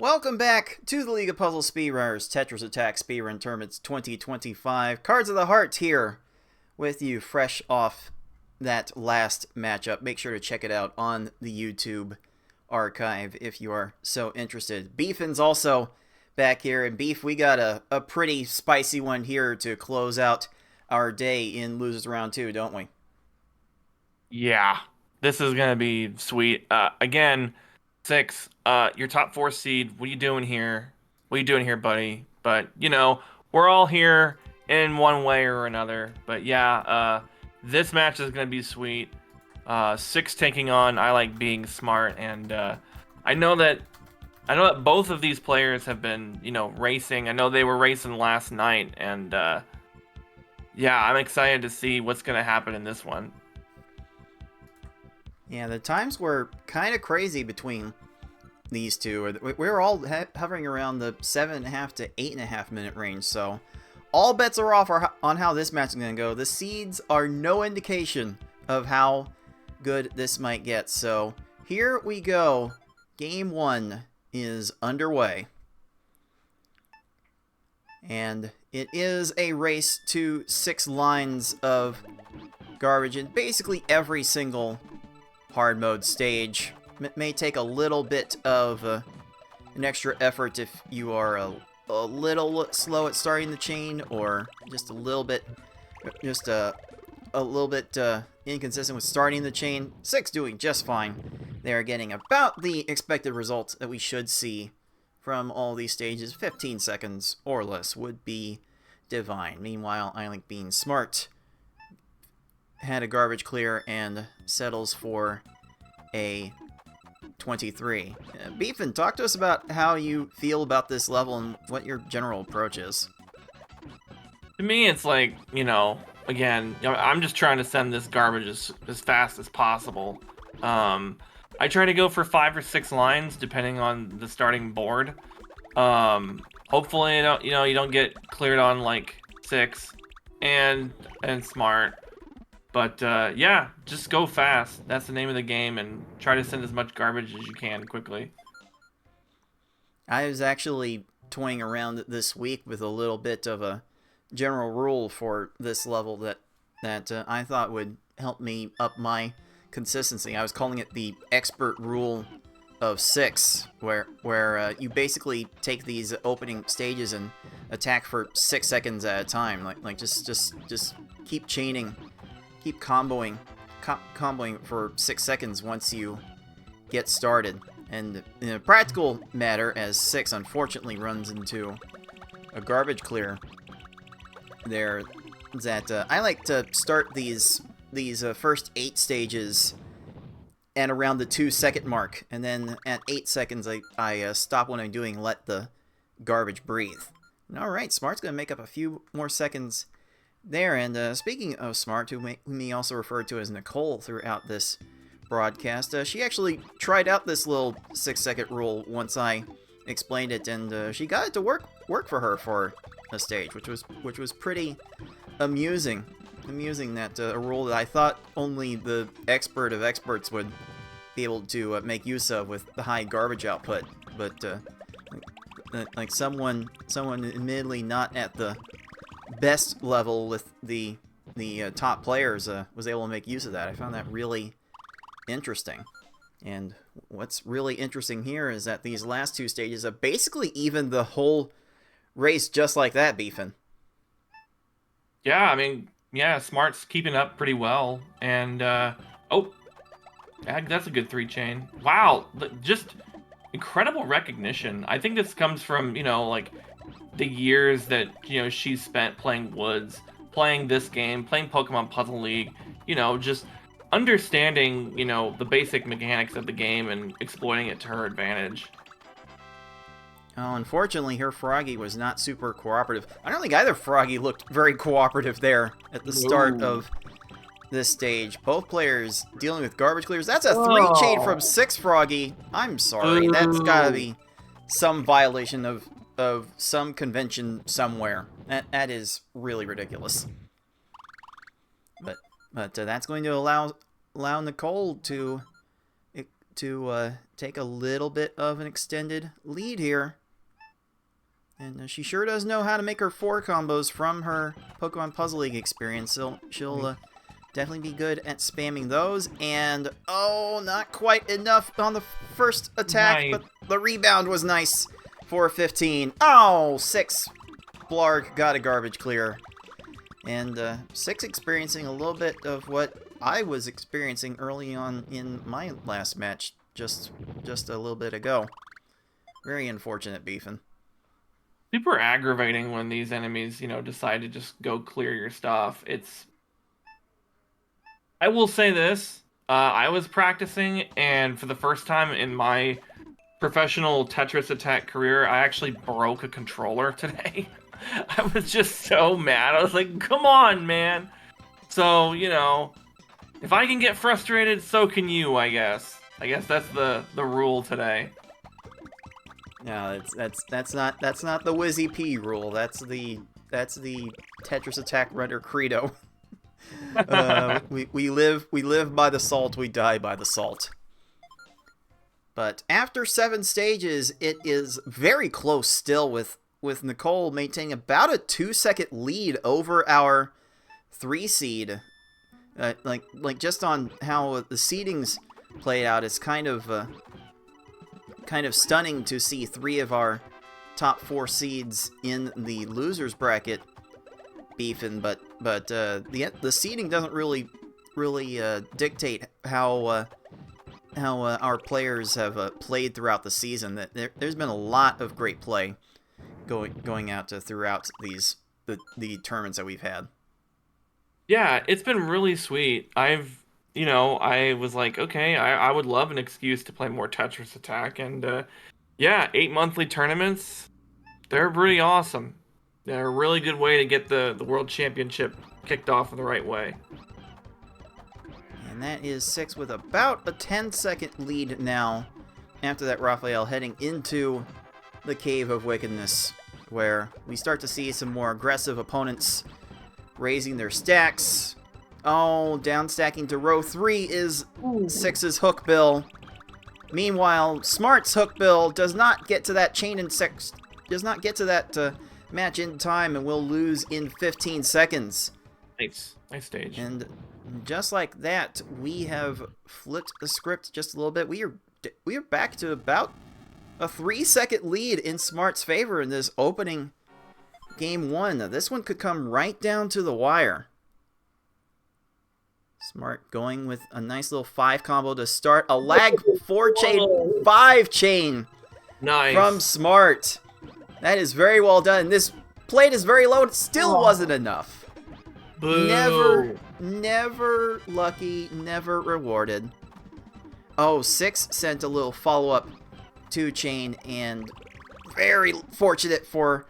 Welcome back to the League of Puzzle Speedrunners Tetris Attack Speedrun Tournaments 2025. Cards of the Heart here with you fresh off that last matchup. Make sure to check it out on the YouTube archive if you are so interested. Beefin's also back here. And Beef, we got a pretty spicy one here to close out our day in Losers Round 2, don't we? Yeah, this is gonna be sweet. Again, six. Your top four seed. What are you doing here? What are you doing here, buddy? But we're all here in one way or another. But yeah, this match is gonna be sweet. Six taking on I Like Being Smart, and I know that both of these players have been racing. I know they were racing last night, and yeah, I'm excited to see what's gonna happen in this one. Yeah, the times were kind of crazy between these two. We were all hovering around the 7.5 to 8.5 minute range, so all bets are off on how this match is going to go. The seeds are no indication of how good this might get, so here we go. Game 1 is underway. And it is a race to 6 lines of garbage in basically every single hard mode stage. It may take a little bit of an extra effort if you are a little slow at starting the chain, or just a little bit inconsistent with starting the chain. 6 doing just fine. They are getting about the expected results that we should see from all these stages. 15 seconds or less would be divine. Meanwhile, I Like Being Smart had a garbage clear and settles for a 23. Beefin, talk to us about how you feel about this level and what your general approach is. To me, it's like, again, I'm just trying to send this garbage as fast as possible. I try to go for 5 or 6 lines depending on the starting board. Hopefully, you don't get cleared on like 6 and smart. But yeah, just go fast. That's the name of the game, and try to send as much garbage as you can quickly. I was actually toying around this week with a little bit of a general rule for this level that I thought would help me up my consistency. I was calling it the expert rule of 6, where you basically take these opening stages and attack for 6 seconds at a time. Like just keep chaining. Keep comboing for 6 seconds once you get started. And in a practical matter, as 6 unfortunately runs into a garbage clear there, that I like to start these first 8 stages at around the 2-second mark, and then at 8 seconds I stop what I'm doing, let the garbage breathe. Alright, Smart's going to make up a few more seconds there. And speaking of Smart, whom we also referred to as Nicole throughout this broadcast, she actually tried out this little 6-second rule once I explained it, and she got it to work for her for a stage, which was pretty amusing. Amusing that a rule that I thought only the expert of experts would be able to make use of with the high garbage output, but like someone admittedly not at the best level with the top players was able to make use of that. I found that really interesting. And what's really interesting here is that these last 2 stages have basically evened the whole race just like that, Beefin. Yeah, I mean, yeah, Smart's keeping up pretty well, and oh, that's a good 3 chain. Wow, just incredible recognition. I think this comes from like the years that she's spent playing Woods, playing this game, playing Pokemon Puzzle League, just understanding the basic mechanics of the game and exploiting it to her advantage. Oh, unfortunately, her Froggy was not super cooperative. I don't think either Froggy looked very cooperative there at the start of this stage. Both players dealing with garbage clears. That's a 3 chain from 6 Froggy. I'm sorry. Ooh. That's gotta be some violation of some convention somewhere. That is really ridiculous. But that's going to allow Nicole to to take a little bit of an extended lead here. And she sure does know how to make her 4 combos from her Pokemon Puzzle League experience. So she'll definitely be good at spamming those. And, oh, not quite enough on the first attack, but the rebound was nice for 15. Oh, 6. Blarg got a garbage clear. And 6 experiencing a little bit of what I was experiencing early on in my last match just a little bit ago. Very unfortunate, Beefin. Super aggravating when these enemies, decide to just go clear your stuff. I will say this, I was practicing, and for the first time in my professional Tetris attack career, I actually broke a controller today. I was just so mad. I was like, come on, man. So, if I can get frustrated, so can you, I guess. I guess that's the rule today. No, that's not the Wizzy P rule. That's the Tetris attack runner credo. We live by the salt, we die by the salt. But after 7 stages, it is very close still with Nicole maintaining about a 2-second lead over our 3 seed. Like just on how the seedings played out, it's kind of stunning to see 3 of our top 4 seeds in the losers bracket beefing, but the seeding doesn't really dictate how our players have played throughout the season. There's been a lot of great play going out throughout the tournaments that we've had. Yeah, it's been really sweet. I was like, okay, I would love an excuse to play more Tetris Attack, and 8 monthly tournaments, they're pretty awesome. They're a really good way to get the World Championship kicked off in the right way. And that is 6 with about a 10-second lead now. After that, Raphael heading into the Cave of Wickedness, where we start to see some more aggressive opponents raising their stacks. Oh, down stacking to row 3 is 6's Hook Bill. Meanwhile, Smart's Hook Bill does not get to that chain in 6, does not get to that match in time, and will lose in 15 seconds. Nice stage. And just like that, we have flipped the script just a little bit. We are back to about a 3-second lead in Smart's favor in this opening game 1. Now, this one could come right down to the wire. Smart going with a nice little 5 combo to start. A lag 4-chain, 5-chain nice from Smart. That is very well done. This plate is very low. It still wasn't enough. Boo. Never lucky, never rewarded. Oh, 6 sent a little follow-up 2-chain, and very fortunate for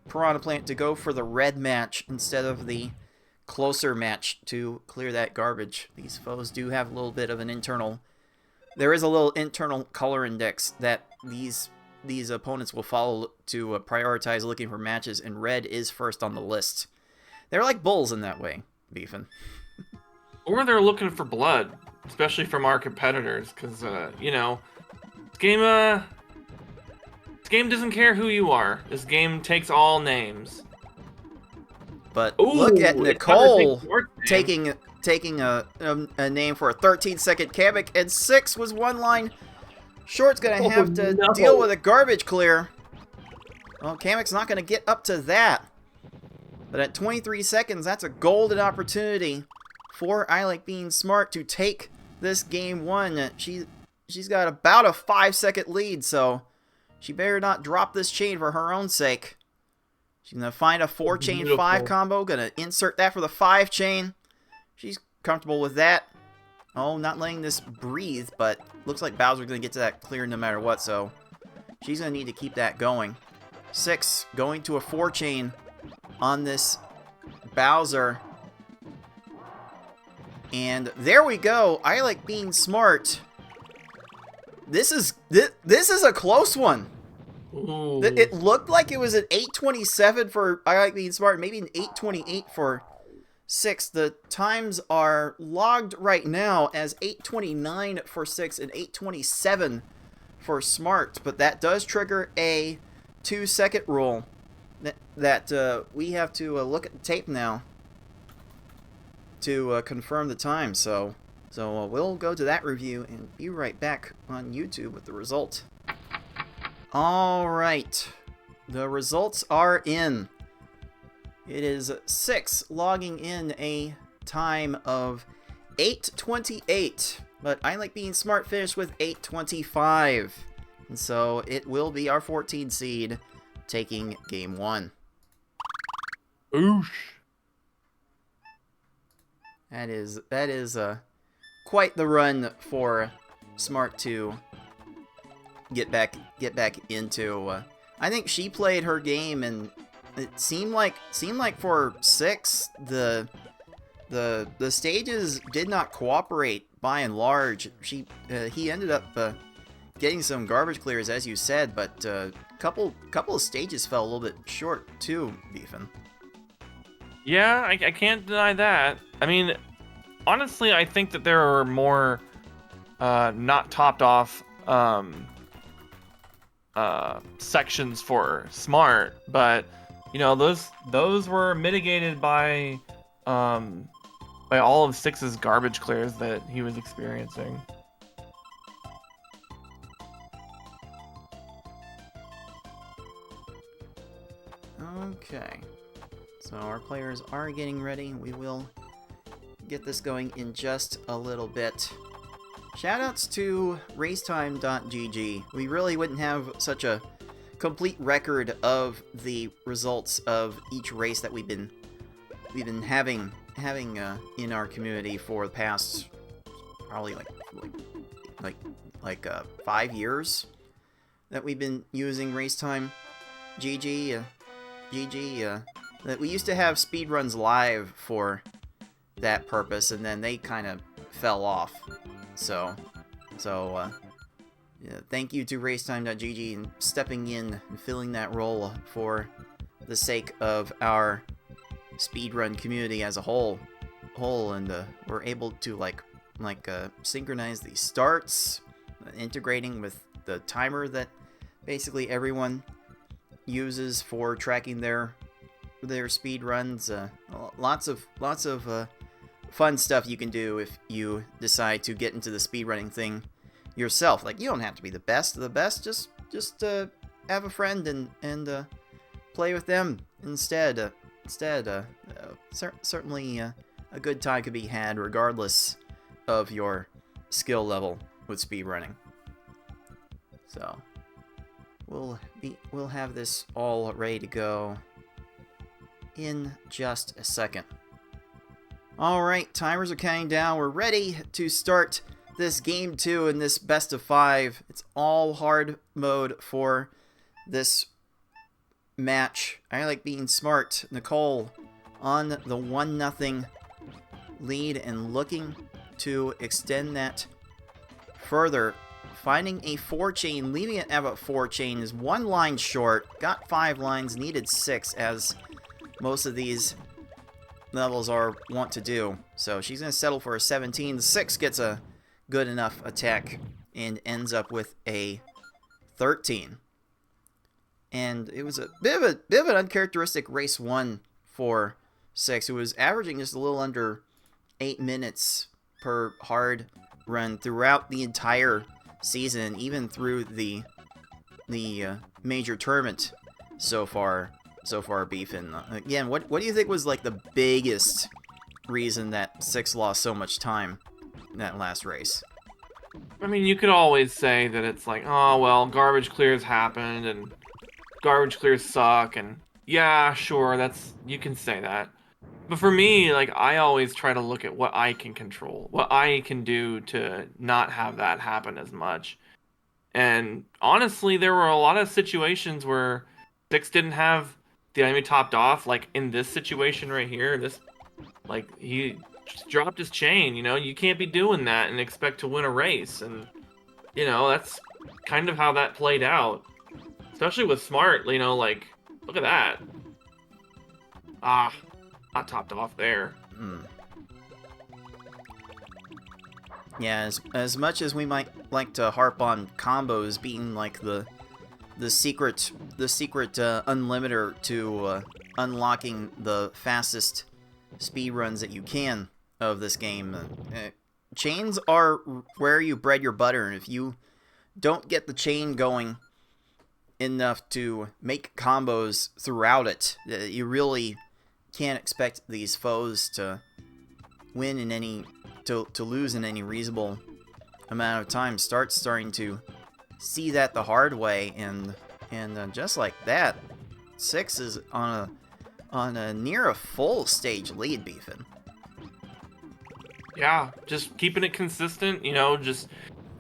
Piranha Plant to go for the red match instead of the closer match to clear that garbage. These foes do have a little bit of an internal... There is a little internal color index that these opponents will follow to prioritize looking for matches, and red is first on the list. They're like bulls in that way, Beefin. Or they're looking for blood, especially from our competitors, because, this game doesn't care who you are. This game takes all names. But look at Nicole taking a name for a 13-second Kamek, and 6 was one line. Short's going to have to deal with a garbage clear. Well, Kamek's not going to get up to that. But at 23 seconds, that's a golden opportunity for ilikebeingsmart to take this game 1. She's got about a 5-second lead, so she better not drop this chain for her own sake. She's going to find a 4-chain 5 combo, going to insert that for the 5-chain. She's comfortable with that. Oh, not letting this breathe, but looks like Bowser's going to get to that clear no matter what, so she's going to need to keep that going. 6 going to a 4-chain on this Bowser. And there we go. ilikebeingsmart. This is a close one. Ooh. It looked like it was an 827 for ilikebeingsmart, maybe an 828 for 6. The times are logged right now as 8:29 for 6 and 8:27 for Smart, but that does trigger a 2-second rule that we have to look at the tape now to confirm the time. So we'll go to that review and be right back on YouTube with the result. All right, the results are in. It is 6 logging in a time of 8:28, but I Like Being Smart finished with 8:25, and so it will be our 14 seed taking game 1. Oosh. That is quite the run for Smart to get back into. I think she played her game, and it seemed like for 6 the stages did not cooperate by and large. He ended up getting some garbage clears, as you said, but couple of stages fell a little bit short too, Beefin. Yeah, I can't deny that. I mean, honestly, I think that there are more not topped off sections for Smart, but you know, those were mitigated by all of 6's garbage clears that he was experiencing. Okay, so our players are getting ready. We will get this going in just a little bit. Shoutouts to racetime.gg. We really wouldn't have such a complete record of the results of each race that we've been having in our community for the past probably like 5 years that we've been using Racetime GG. That we used to have speedruns live for that purpose, and then they kind of fell off. So yeah, thank you to racetime.gg and stepping in and filling that role for the sake of our speedrun community as a whole, and we're able to synchronize the starts, integrating with the timer that basically everyone uses for tracking their speed runs. Lots of fun stuff you can do if you decide to get into the speedrunning thing yourself. Like, you don't have to be the best of the best. Just have a friend and play with them instead. Certainly a good time could be had regardless of your skill level with speedrunning. So we'll have this all ready to go in just a second. Alright, timers are counting down. We're ready to start this game 2 in this best of 5. It's all hard mode for this match. I Like Being Smart. Nicole on the 1-0 lead and looking to extend that further. Finding a 4-chain, leaving it at a 4-chain is 1 line short. Got 5 lines, needed 6, as most of these levels are want to do. So she's going to settle for a 17. The 6 gets a good enough attack and ends up with a 13. And it was a bit of an uncharacteristic race 1 for 6. It was averaging just a little under 8 minutes per hard run throughout the entire season, even through the major tournament so far, Beefin. Again, what do you think was like the biggest reason that 6 lost so much time in that last race? I mean, you could always say that it's like, oh well, garbage clears happened and garbage clears suck, and yeah, sure, you can say that. But for me, like, I always try to look at what I can control, what I can do to not have that happen as much. And honestly, there were a lot of situations where 6 didn't have the enemy topped off, like in this situation right here. He just dropped his chain, you know? You can't be doing that and expect to win a race. And, you know, that's kind of how that played out. Especially with Smart, you know, like, look at that. Not topped off there. Yeah, as much as we might like to harp on combos being like the secret unlimiter to unlocking the fastest speedruns that you can of this game, chains are where you bread your butter, and if you don't get the chain going enough to make combos throughout it, you really can't expect these foes to win in any to lose in any reasonable amount of time. Starting to see that the hard way, and just like that, 6 is on a near a full stage lead, Beefin. Yeah, just keeping it consistent, you know, just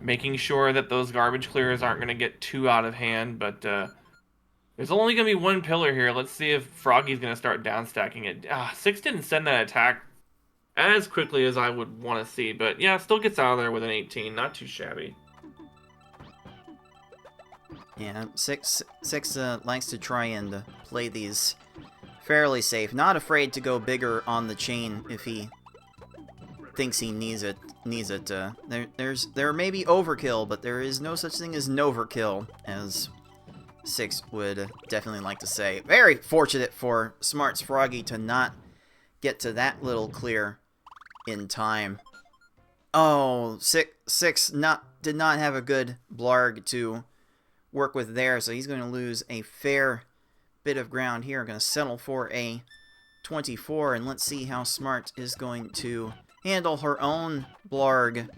making sure that those garbage clears aren't going to get too out of hand. But there's only going to be one pillar here. Let's see if Froggy's going to start downstacking it. 6 didn't send that attack as quickly as I would want to see, but yeah, still gets out of there with an 18. Not too shabby. Yeah, 6 likes to try and play these fairly safe. Not afraid to go bigger on the chain if he thinks he needs it. There may be overkill, but there is no such thing as noverkill, as 6 would definitely like to say. Very fortunate for Smart's Froggy to not get to that little clear in time. Oh, 6 did not have a good blarg to work with there, so he's going to lose a fair bit of ground here. Going to settle for a 24, and let's see how Smart is going to handle her own blarg.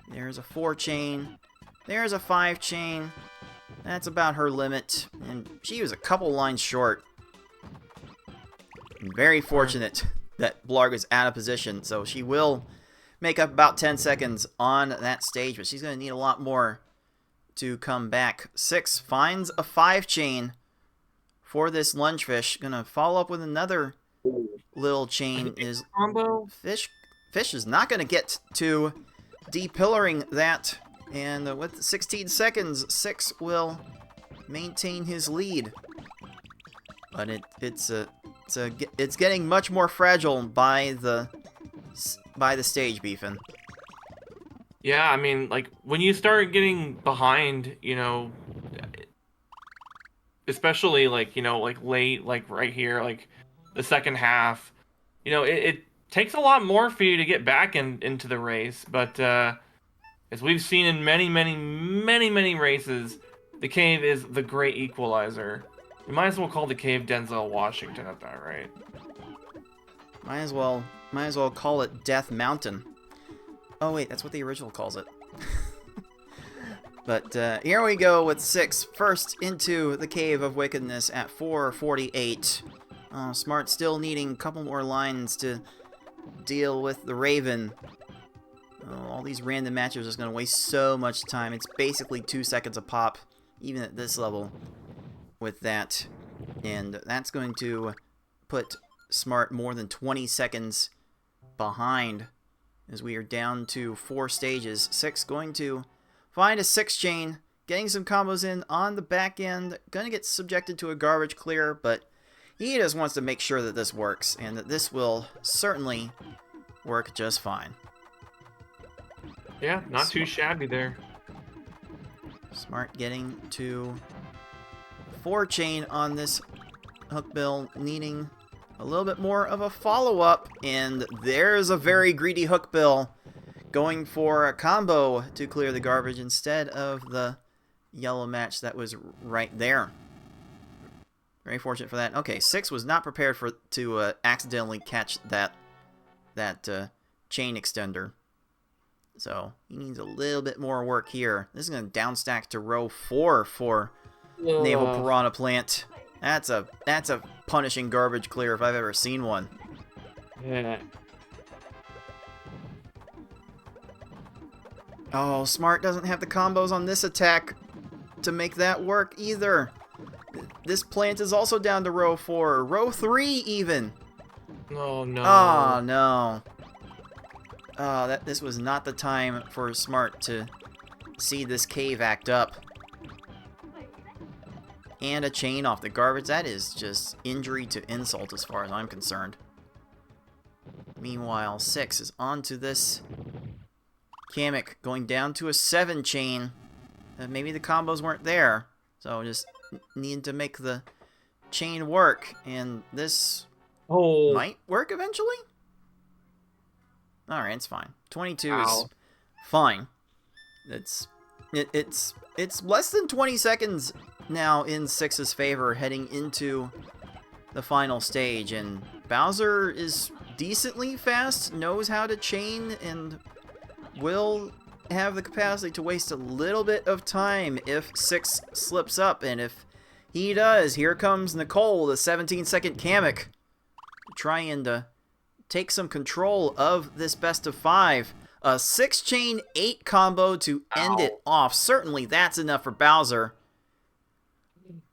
There's a 4 chain. There's a 5 chain. That's about her limit, and she was a couple lines short. Very fortunate that blarg is out of position, so she will make up about 10 seconds on that stage, but she's going to need a lot more to come back. 6 finds a 5 chain for this lungefish. Gonna follow up with another little chain. Is combo fish is not gonna get to depillaring that, and with 16 seconds, 6 will maintain his lead. But it's getting much more fragile by the stage, Beefin. Yeah, I mean, like, when you start getting behind, you know, especially, like, you know, like, late, like, right here, like, the second half, you know, it takes a lot more for you to get back into the race, but, as we've seen in many, many, many, many races, the cave is the great equalizer. You might as well call the cave Denzel Washington at that rate. Might as well call it Death Mountain. Oh wait, that's what the original calls it. But here we go with 6. First into the Cave of Wickedness at 4:48. Smart still needing a couple more lines to deal with the Raven. All these random matches are just going to waste so much time. It's basically 2 seconds a pop, even at this level, with that. And that's going to put Smart more than 20 seconds behind, as we are down to 4 stages. 6 going to find a 6 chain, getting some combos in on the back end. Going to get subjected to a garbage clear, but he just wants to make sure that this works, and that this will certainly work just fine. Yeah, not too shabby there. Smart getting to 4 chain on this hook bill, needing a little bit more of a follow-up, and there's a very greedy hook bill going for a combo to clear the garbage instead of the yellow match that was right there. Very fortunate for that. Okay, 6 was not prepared to accidentally catch that chain extender, so he needs a little bit more work here. This is going to downstack to row 4 for Naval Piranha Plant. That's a punishing garbage clear if I've ever seen one. Yeah. Oh, Smart doesn't have the combos on this attack to make that work either. This plant is also down to row 4. Row 3 even. Oh no. Oh no. This was not the time for Smart to see this cave act up. And a chain off the garbage. That is just injury to insult as far as I'm concerned. Meanwhile, 6 is onto this Kamek, going down to a 7 chain. Maybe the combos weren't there, so just need to make the chain work, and this might work eventually? Alright, it's fine. 22 is fine. It's less than 20 seconds now in 6's favor heading into the final stage, and Bowser is decently fast, knows how to chain, and will have the capacity to waste a little bit of time if 6 slips up, and if he does, here comes Nicole, the 17-second Kamek, trying to take some control of this best of 5. A 6-chain 8 combo to end it off. Certainly that's enough for Bowser.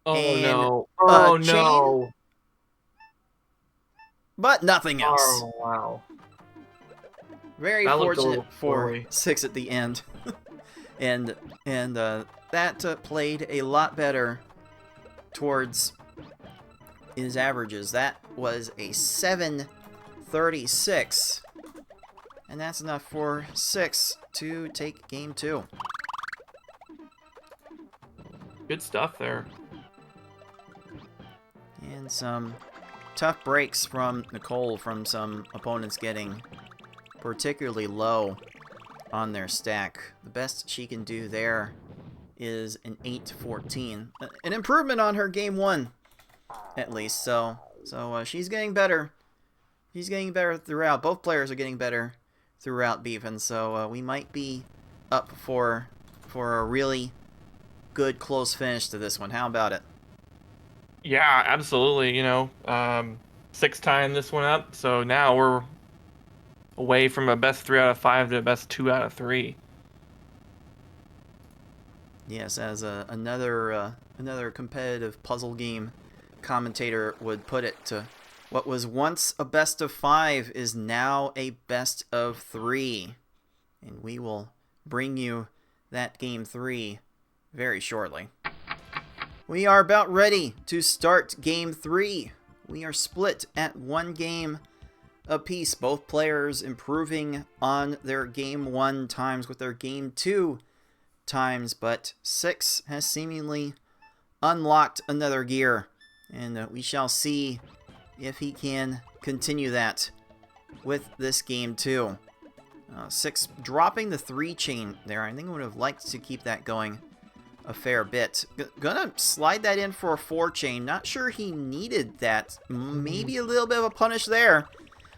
No. Oh no. But nothing else. Oh wow. Very fortunate for 6 at the end. and that played a lot better towards his averages. That was a 736. And that's enough for 6 to take game 2. Good stuff there. And some tough breaks from Nicole from some opponents getting particularly low on their stack. The best she can do there is an 8-14. An improvement on her game 1, at least. So she's getting better. She's getting better throughout. Both players are getting better throughout, Beefin. So we might be up for a really good close finish to this one. How about it? Yeah, absolutely. 6 tying this one up. So now we're away from a best 3 out of 5 to a best 2 out of 3. Yes, as another competitive puzzle game commentator would put it, what was once a best of 5 is now a best of 3. And we will bring you that game 3 very shortly. We are about ready to start game 3. We are split at 1 game apiece. Both players improving on their game 1 times with their game 2 times, but 6 has seemingly unlocked another gear, and we shall see if he can continue that with this game 2. 6 dropping the 3 chain there. I think I would have liked to keep that going a fair bit. Gonna slide that in for a 4 chain. Not sure he needed that. Maybe a little bit of a punish there.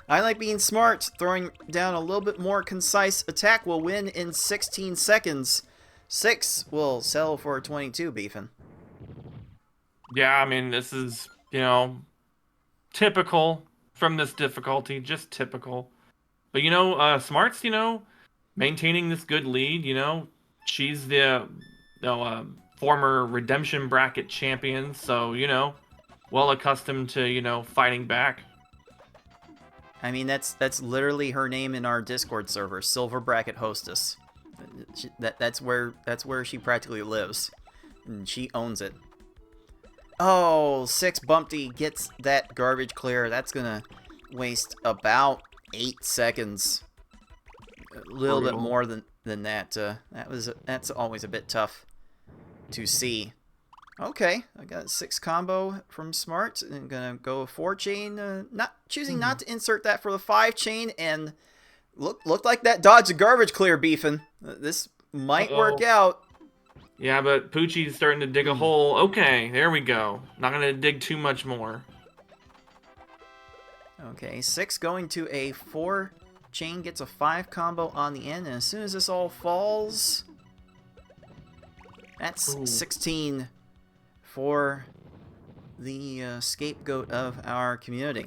I like being smart. Throwing down a little bit more concise attack will win in 16 seconds. 6 will sell for 22, Beefin. Yeah, I mean, this is, typical from this difficulty. Just typical. But, Smart's, maintaining this good lead, she's the former redemption bracket champion, so, well accustomed to, fighting back. I mean, that's literally her name in our Discord server, Silver Bracket Hostess. That's where she practically lives, and she owns it. Oh, 6 Bumpty gets that garbage clear. That's gonna waste about 8 seconds. A little bit more than that. That's always a bit tough to see. Okay, I got a 6 combo from Smart. I'm gonna go 4 chain. Choosing not to insert that for the 5 chain, and looked like that dodged a garbage clear, Beefin. This might work out. Yeah, but Poochie's starting to dig a hole. Okay, there we go. Not gonna dig too much more. Okay, 6 going to a 4 chain, gets a 5 combo on the end, and as soon as this all falls, that's 16 for the scapegoat of our community.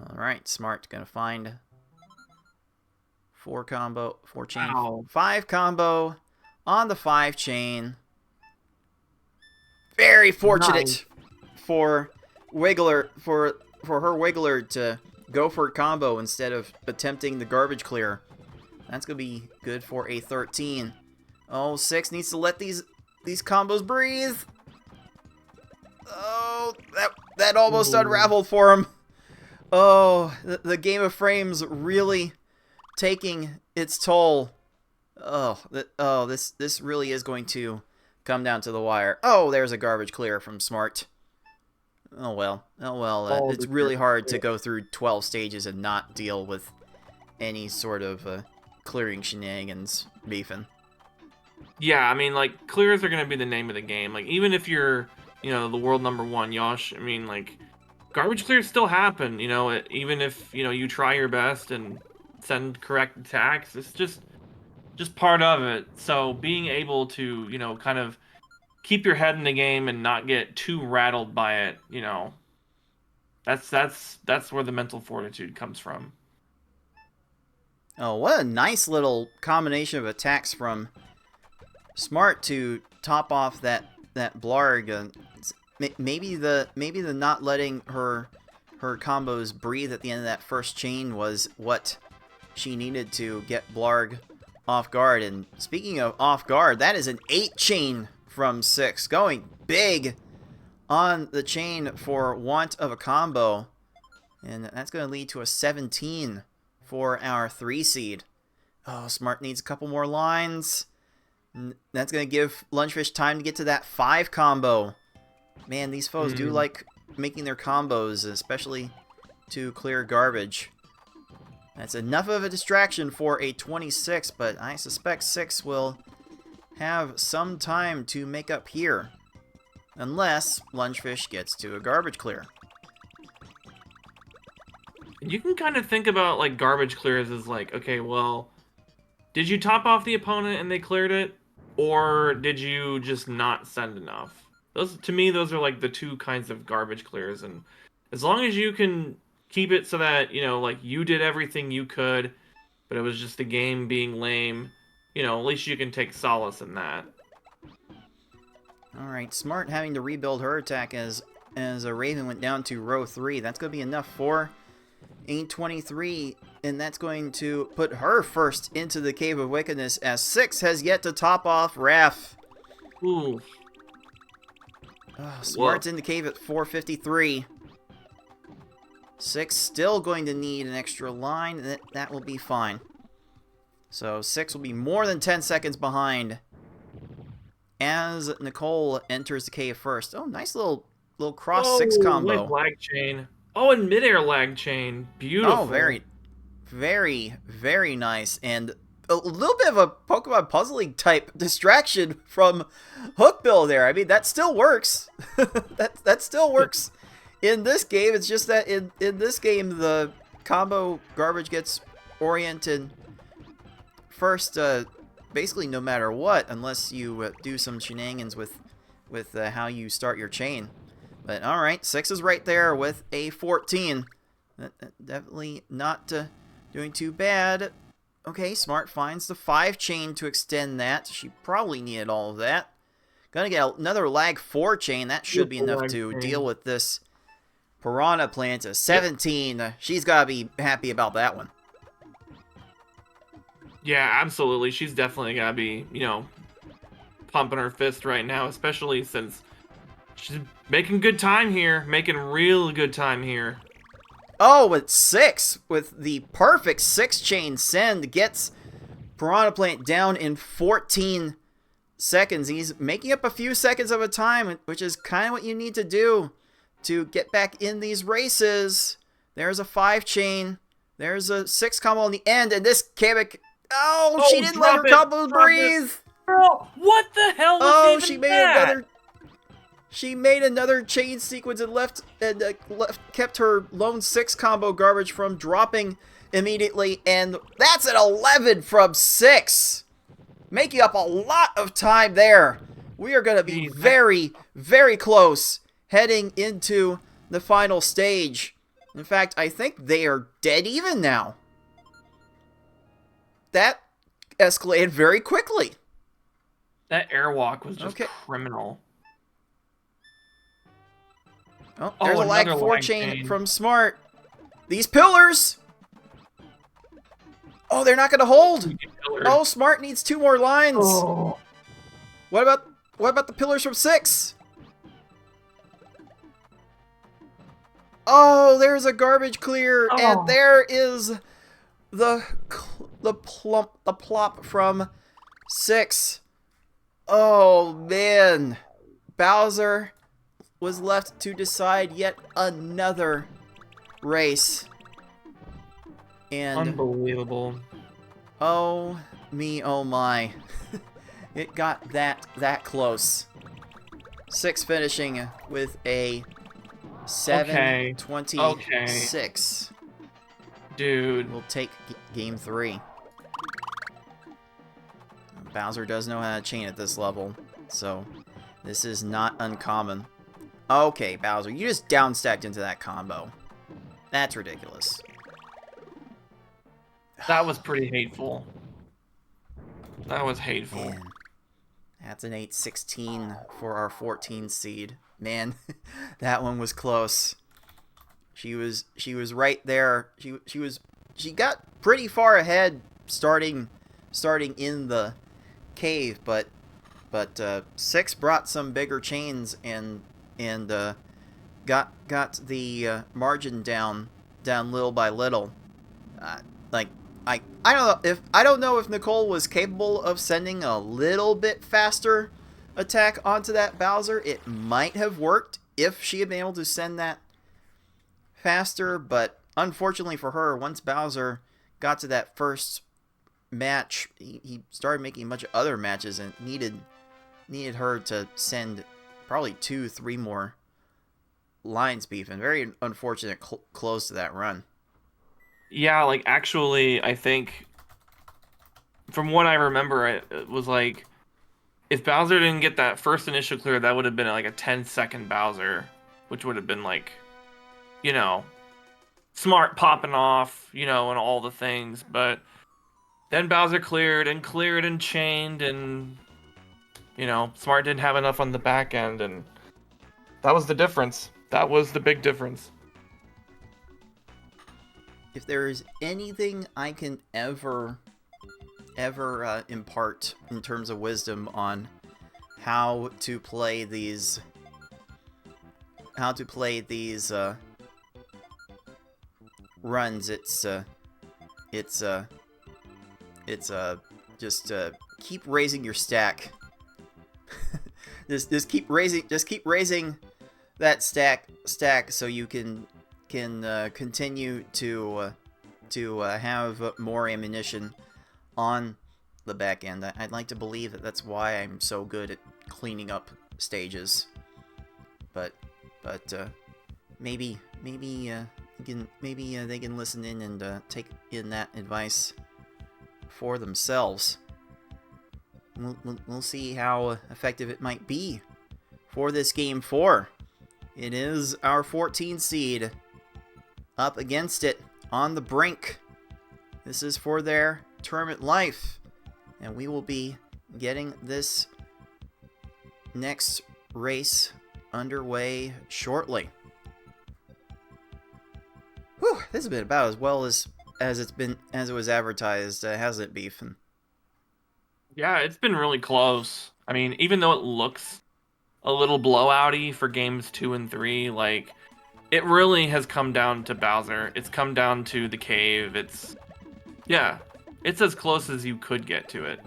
Alright, Smart gonna find 4 combo, 4 chain, 5 combo on the 5 chain. Very fortunate for Wiggler, for her Wiggler to go for a combo instead of attempting the garbage clear. That's gonna be good for a 13. Oh, 6 needs to let these combos breathe. Oh, that almost unraveled for him. Oh, the game of frames really taking its toll. This really is going to come down to the wire. Oh, there's a garbage clear from Smart. Oh well. It's really hard to go through 12 stages and not deal with any sort of clearing shenanigans beefing. Yeah, I mean, like, clears are going to be the name of the game. Like, even if you're, the world #1, Yosh, I mean, like, garbage clears still happen, even if, you try your best and send correct attacks. It's just part of it. So being able to, kind of keep your head in the game and not get too rattled by it, that's where the mental fortitude comes from. Oh, what a nice little combination of attacks from Smart to top off that Blarg. Maybe the not letting her combos breathe at the end of that first chain was what she needed to get Blarg off guard. And speaking of off guard, that is an 8 chain from 6, going big on the chain for want of a combo, and that's going to lead to a 17 for our 3 seed. Oh, Smart needs a couple more lines. That's going to give Lunchfish time to get to that 5 combo. Man, these foes do like making their combos, especially to clear garbage. That's enough of a distraction for a 26, but I suspect 6 will have some time to make up here. Unless Lunchfish gets to a garbage clear. You can kind of think about, like, garbage clears as like, okay, well, did you top off the opponent and they cleared it? Or did you just not send enough? To me, those are like the 2 kinds of garbage clears. And as long as you can keep it so that, like, you did everything you could, but it was just the game being lame, at least you can take solace in that. Alright, Smart having to rebuild her attack as a Raven went down to row 3. That's going to be enough for a 23, and that's going to put her first into the Cave of Wickedness, as 6 has yet to top off Raf. Ooh. Oh, Smart's in the cave at 453. 6 still going to need an extra line. That will be fine. So 6 will be more than 10 seconds behind as Nicole enters the cave first. Oh, nice little cross 6 combo. Nice lag chain. Oh, and midair lag chain. Beautiful. Oh, very, very, very nice. And a little bit of a Pokemon Puzzle League type distraction from Hookbill there. I mean, that still works. that still works in this game. It's just that in this game, the combo garbage gets oriented first, basically no matter what, unless you do some shenanigans with how you start your chain. But alright, 6 is right there with a 14. Definitely not doing too bad. Okay, Smart finds the 5 chain to extend that. She probably needed all of that. Gonna get another lag 4 chain. That should be enough to deal with this Piranha Plant. A 17. She's gotta be happy about that one. Yeah, absolutely. She's definitely gotta be, pumping her fist right now, especially since she's making good time here. Making real good time here. Oh, with 6, with the perfect 6 chain send, gets Piranha Plant down in 14 seconds. He's making up a few seconds of a time, which is kind of what you need to do to get back in these races. There's a 5 chain. There's a 6 combo in the end, and this Kamek... Oh, she didn't let her combo breathe! Girl, what the hell was even she made that? She made another chain sequence and kept her lone 6 combo garbage from dropping immediately, and that's an 11 from 6, making up a lot of time there. We are going to be very, very close heading into the final stage. In fact, I think they are dead even now. That escalated very quickly. That airwalk was just criminal. Oh, there's a lag 4 chain from Smart. These pillars! Oh, they're not going to hold! Oh, Smart needs 2 more lines! Oh. What about the pillars from 6? Oh, there's a garbage clear, and Oh, there is the the plop from 6. Oh man, Bowser was left to decide yet another race, and unbelievable. oh me, oh my, it got that close. 6 finishing with a Okay. Okay. 7:26. Dude. We'll take game 3. Bowser does know how to chain at this level, so this is not uncommon. Okay, Bowser, you just downstacked into that combo. That's ridiculous. That was pretty hateful. That was hateful. Man, that's an 8-16 for our 14 seed. Man, that one was close. She was right there. She got pretty far ahead starting in the cave, but 6 brought some bigger chains and got the margin down little by little. Like I don't know if Nicole was capable of sending a little bit faster attack onto that Bowser. It might have worked if she had been able to send that faster, but unfortunately for her, once Bowser got to that first match, he started making a bunch of other matches and needed her to send probably 2-3 more lines, Beef, and very unfortunate close to that run. Yeah, like actually, I think from what I remember, it was like if Bowser didn't get that first initial clear, that would have been like a 10-second Bowser, which would have been like, you know, smart popping off, and all the things. But then Bowser cleared and chained, and Smart didn't have enough on the back end, and that was the difference. That was the big difference. If there is anything I can ever impart in terms of wisdom on how to play these runs, it's just keep raising your stack. just keep raising that stack so you can continue to have more ammunition on the back end. I'd like to believe that that's why I'm so good at cleaning up stages, but maybe they can listen in and take in that advice for themselves. We'll see how effective it might be for this game 4. It is our 14 seed up against it on the brink. This is for their tournament life, and we will be getting this next race underway shortly. Whew, this has been about as well as it was advertised, hasn't it, Beef? Yeah, it's been really close. I mean, even though it looks a little blowouty for games 2 and 3, like it really has come down to Bowser. It's come down to the cave. It's as close as you could get to it.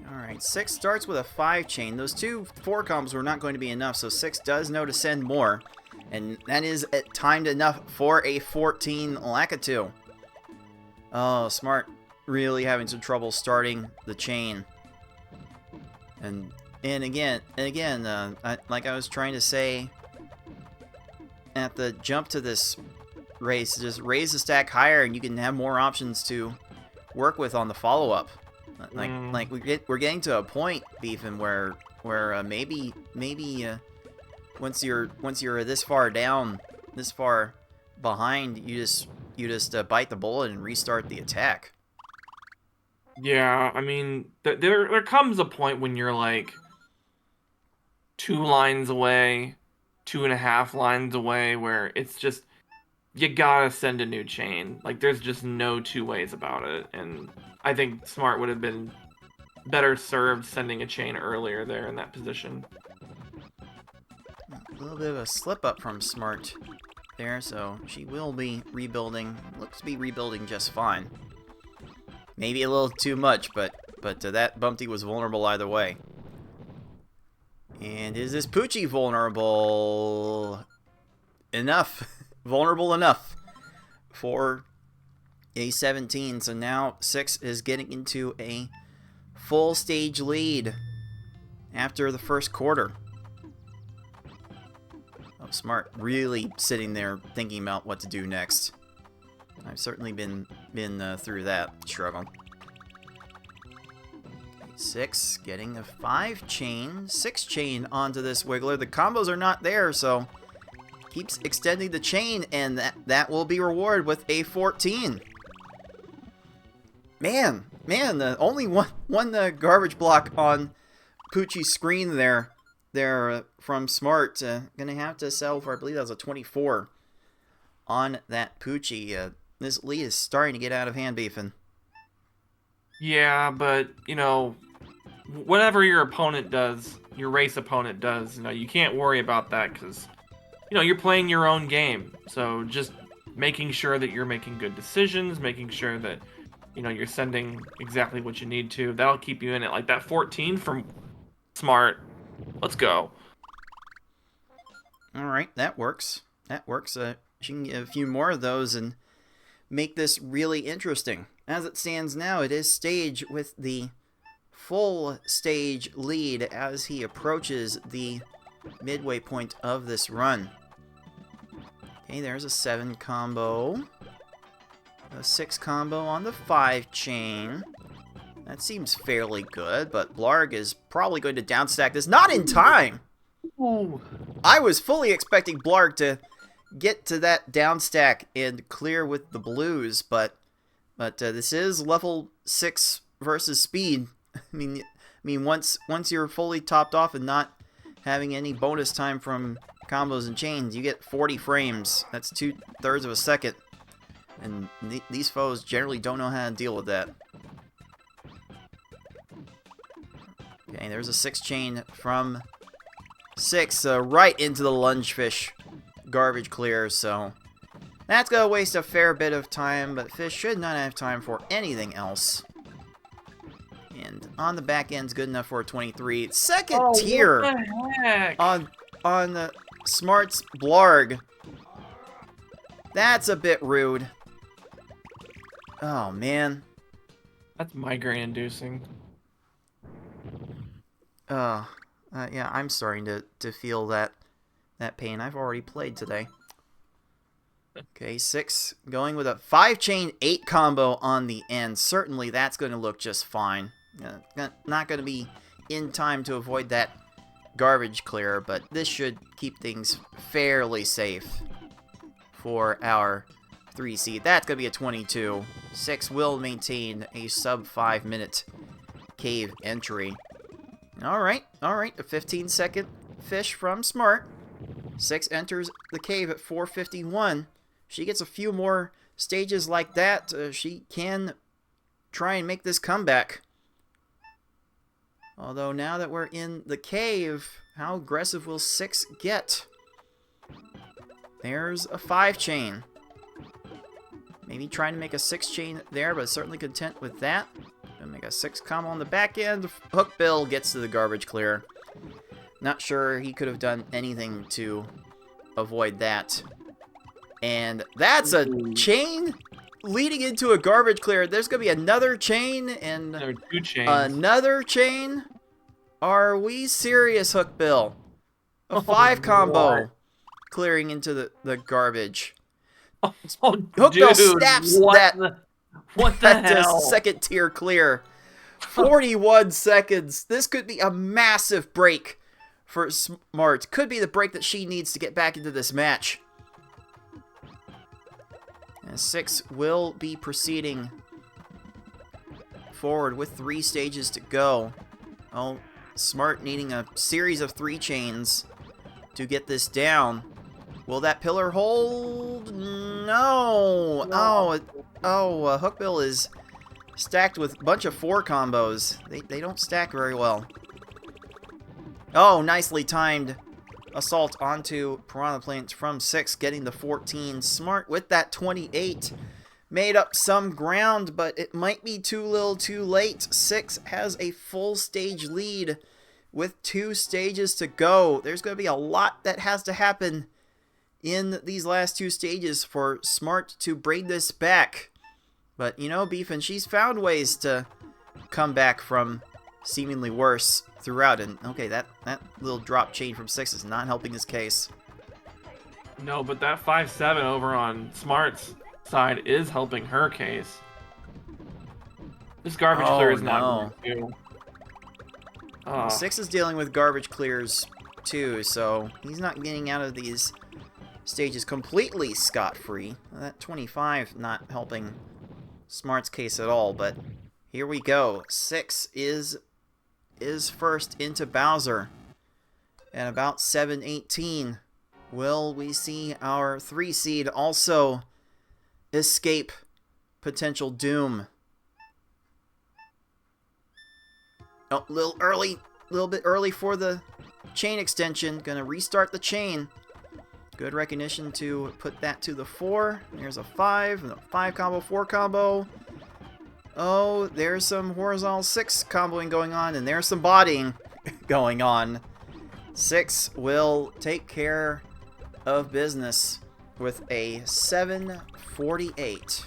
Alright, 6 starts with a 5 chain. Those 2 4 combos were not going to be enough, so 6 does know to send more. And that is timed enough for a 14 Lakitu. Oh, Smart really having some trouble starting the chain. And again, like I was trying to say at the jump to this race, just raise the stack higher and you can have more options to work with on the follow-up. Like we're getting to a point, Beefin, where maybe once you're this far down, this far behind, you just bite the bullet and restart the attack. Yeah, I mean, there comes a point when you're like 2 lines away, 2.5 lines away, where it's just you gotta send a new chain. Like there's just no two ways about it, and I think Smart would have been better served sending a chain earlier there in that position. little bit of a slip up from Smart there, so she will be rebuilding. Looks to be rebuilding just fine. Maybe a little too much, but that Bumpty was vulnerable either way. And is this Poochie vulnerable enough? Vulnerable enough for a 17. So now 6 is getting into a full stage lead after the first quarter. Oh, Smart really sitting there thinking about what to do next. I've certainly been through that struggle. 6 getting a 5 chain, 6 chain onto this Wiggler. The combos are not there, so keeps extending the chain, and that will be rewarded with a 14. Man, only one garbage block on Poochie's screen there from Smart. Gonna have to settle for, I believe that was a 24 on that Poochie. This lead is starting to get out of hand, Beefin. Yeah, but, you know, whatever your opponent does, your race opponent does, you know, you can't worry about that because, you know, you're playing your own game. So just making sure that you're making good decisions, making sure that, you know, you're sending exactly what you need to. That'll keep you in it. Like that 14 from Smart. Let's go. All right, that works. That works. She can get a few more of those and make this really interesting. As it stands now, it is Stage with the full stage lead as he approaches the midway point of this run. Okay, there's a 7 combo. A 6 combo on the 5 chain. That seems fairly good, but Blarg is probably going to downstack this. Not in time! Ooh. I was fully expecting Blarg to get to that downstack and clear with the blues, but this is level 6 versus speed. I mean, once you're fully topped off and not having any bonus time from combos and chains, you get 40 frames. That's 2/3 of a second, and these foes generally don't know how to deal with that. Okay, there's a 6 chain from 6 right into the lungefish garbage clear, so that's gonna waste a fair bit of time, but Fish should not have time for anything else. And on the back end's good enough for a 23. Second tier what the heck? on the Smart's Blarg. That's a bit rude. Oh man. That's migraine inducing. Yeah, I'm starting to feel that pain. I've already played today. Okay, 6 going with a 5 chain 8 combo on the end. Certainly that's going to look just fine. Not going to be in time to avoid that garbage clear, but this should keep things fairly safe for our 3 seed. That's going to be a 22. 6 will maintain a sub 5 minute cave entry. Alright, a 15-second fish from Smart. 6 enters the cave at 4:51. She gets a few more stages like that. She can try and make this comeback. Although now that we're in the cave, how aggressive will 6 get? There's a 5 chain. Maybe trying to make a 6 chain there, but certainly content with that. Gonna make a 6 combo on the back end. Hook Bill gets to the garbage clear. Not sure he could have done anything to avoid that. And that's a chain leading into a garbage clear. There's gonna be another chain and There are 2 chains. another chain. Are we serious, Hook Bill? A 5 combo Lord. clearing into the garbage. Oh, Hook Bill snaps that. What the That's hell? a second tier clear. 41 seconds. This could be a massive break for Smart. Could be the break that she needs to get back into this match. And 6 will be proceeding forward with 3 stages to go. Oh, Smart needing a series of 3 chains to get this down. Will that pillar hold? No. Hook Bill is stacked with a bunch of 4 combos. They don't stack very well. Oh, nicely timed assault onto Piranha Plants from 6, getting the 14. Smart with that 28. Made up some ground, but it might be too little too late. 6 has a full stage lead with 2 stages to go. There's going to be a lot that has to happen in these last 2 stages for Smart to bring this back. But, you know, Beefin, she's found ways to come back from seemingly worse throughout. And, okay, that little drop chain from 6 is not helping his case. No, but that 5-7 over on Smart's side is helping her case. This garbage clear is not going to. 6 is dealing with garbage clears too, so he's not getting out of these stages completely scot-free. That 25 not helping Smart's case at all, but here we go. 6 is first into Bowser. And about 7:18, will we see our 3 seed also escape potential doom? Oh, a little bit early for the chain extension. Gonna restart the chain. Good recognition to put that to the 4. There's a 5, and a 5 combo, 4 combo. Oh, there's some horizontal 6 comboing going on, and there's some bodying going on. 6 will take care of business with a 748.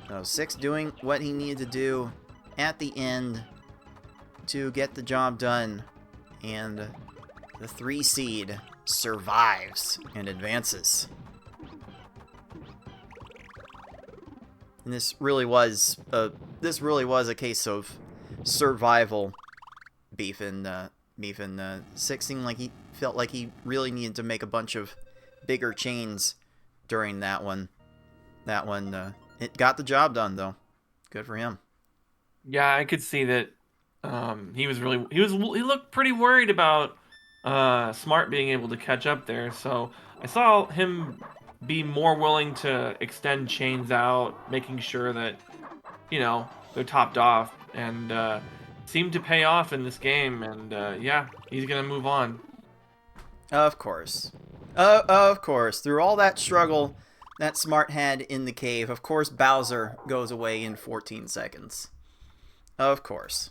So 6 doing what he needed to do at the end to get the job done. And the 3 seed survives and advances. And this really was a case of survival. Beefin 6 seemed like he felt like he really needed to make a bunch of bigger chains during that one. It got the job done though. Good for him. Yeah, I could see that. He looked pretty worried about Smart being able to catch up there. So I saw him be more willing to extend chains out, making sure that, you know, they're topped off, and seemed to pay off in this game. And yeah, he's gonna move on. Of course. Of course. Through all that struggle that Smart had in the cave, of course Bowser goes away in 14 seconds. Of course.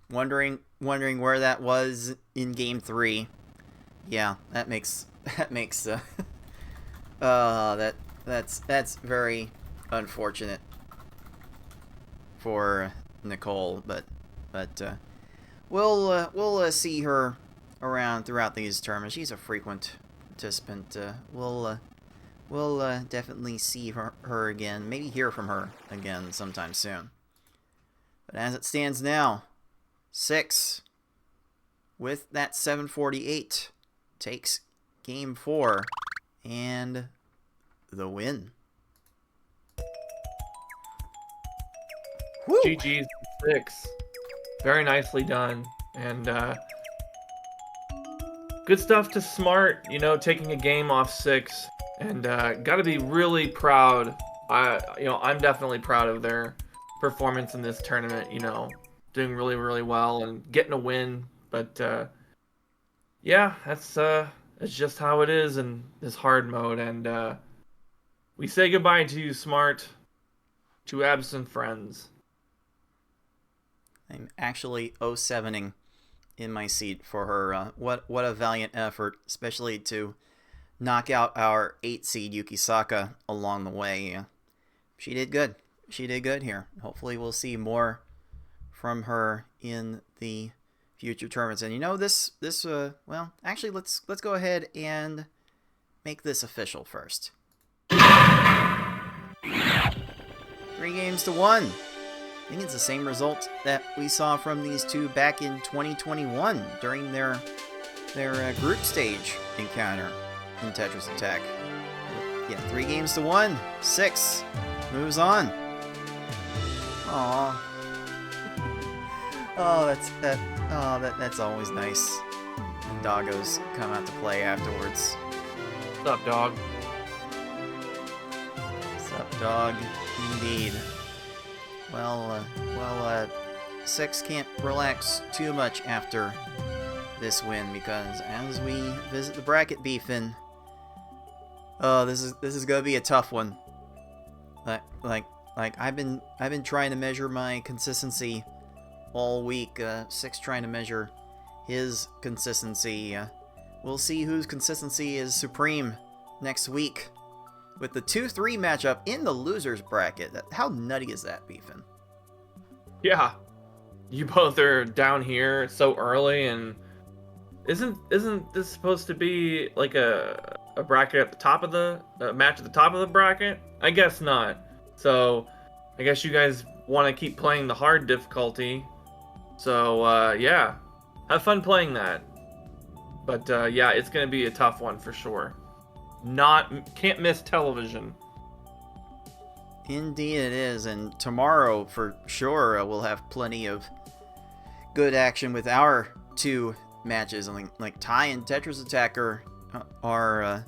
Wondering where that was in game 3. Yeah, that's very unfortunate for Nicole, but we'll see her around throughout these tournaments. She's a frequent participant. We'll definitely see her again, maybe hear from her again sometime soon. But as it stands now, 6 with that 748 takes game 4 and the win. Woo! GG's 6. Very nicely done. And good stuff to Smart, you know, taking a game off 6. And got to be really proud. I'm definitely proud of their performance in this tournament, you know, doing really, really well and getting a win. But yeah, that's just how it is in this hard mode. And we say goodbye to you, Smart, to absent friends. I'm actually 0-7ing in my seat for her. What a valiant effort, especially to knock out our 8 seed Yukisaka along the way. She did good. She did good here. Hopefully we'll see more from her in the future tournaments. And you know, well, actually let's go ahead and make this official first. 3 games to 1. I think it's the same result that we saw from these two back in 2021 during their group stage encounter in Tetris Attack. Yeah, 3 games to 1. 6 moves on. Aww. That's always nice. When doggos come out to play afterwards. What's up, dog? What's up, dog? Indeed. Well, Six can't relax too much after this win, because as we visit the bracket, Beefin, oh, this is gonna be a tough one. Like I've been trying to measure my consistency all week. Six trying to measure his consistency. We'll see whose consistency is supreme next week with the 2-3 matchup in the losers bracket. How nutty is that, Beefin? Yeah, you both are down here so early, and isn't this supposed to be like a bracket at the top of the match at the top of the bracket? I guess not. So I guess you guys want to keep playing the hard difficulty. So yeah, have fun playing that. But yeah, it's gonna be a tough one for sure. Can't miss television. Indeed it is, and tomorrow for sure we'll have plenty of good action with our 2 matches. I mean, like Ty and Tetris Attacker are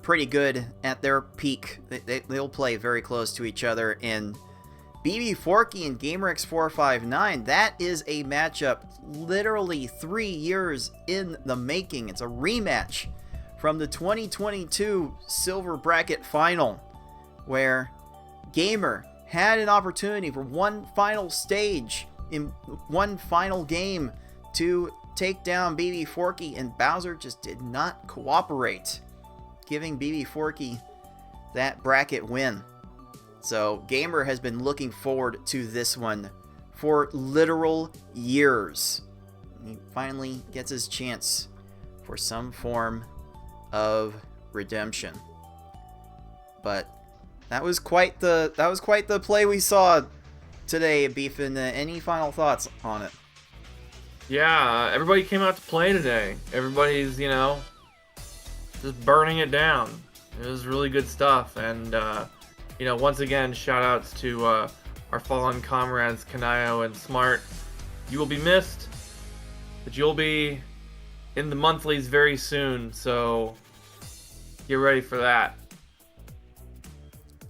pretty good at their peak. They'll play very close to each other. And BB Forky and GamerX459, that is a matchup literally 3 years in the making. It's a rematch from the 2022 Silver Bracket Final, where Gamer had an opportunity for one final stage in one final game to take down BB Forky, and Bowser just did not cooperate, giving BB Forky that bracket win. So Gamer has been looking forward to this one for literal years. He finally gets his chance for some form of redemption. But that was quite the play we saw today, Beefin. Any final thoughts on it? Yeah, everybody came out to play today. Everybody's, just burning it down. It was really good stuff. And, once again, shout outs to our fallen comrades, Kanayo and Smart. You will be missed, but you'll be in the monthlies very soon. So get ready for that.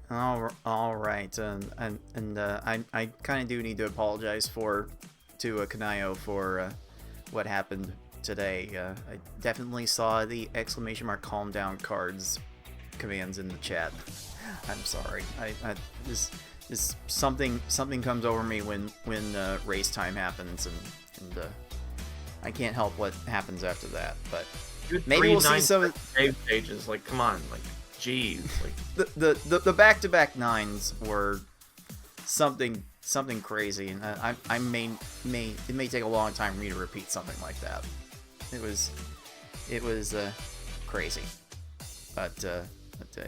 All right, and I kind of do need to apologize to Kanayo for what happened today. I definitely saw the ! Calm down cards commands in the chat. I'm sorry. This something comes over me when race time happens, and I can't help what happens after that. But maybe we'll see some save pages. Like, come on, like. Jeez, like the back-to-back 9s were something crazy, and it may take a long time for me to repeat something like that. It was crazy, but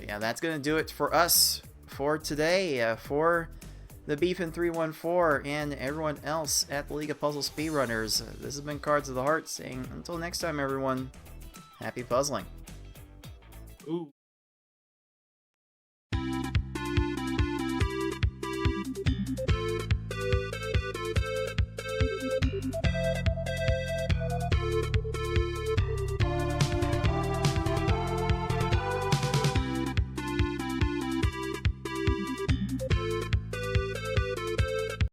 yeah, that's gonna do it for us for today. For the Beefin 314 and everyone else at the League of Puzzle Speedrunners, this has been Cards of the Heart saying until next time, everyone, happy puzzling. Ooh.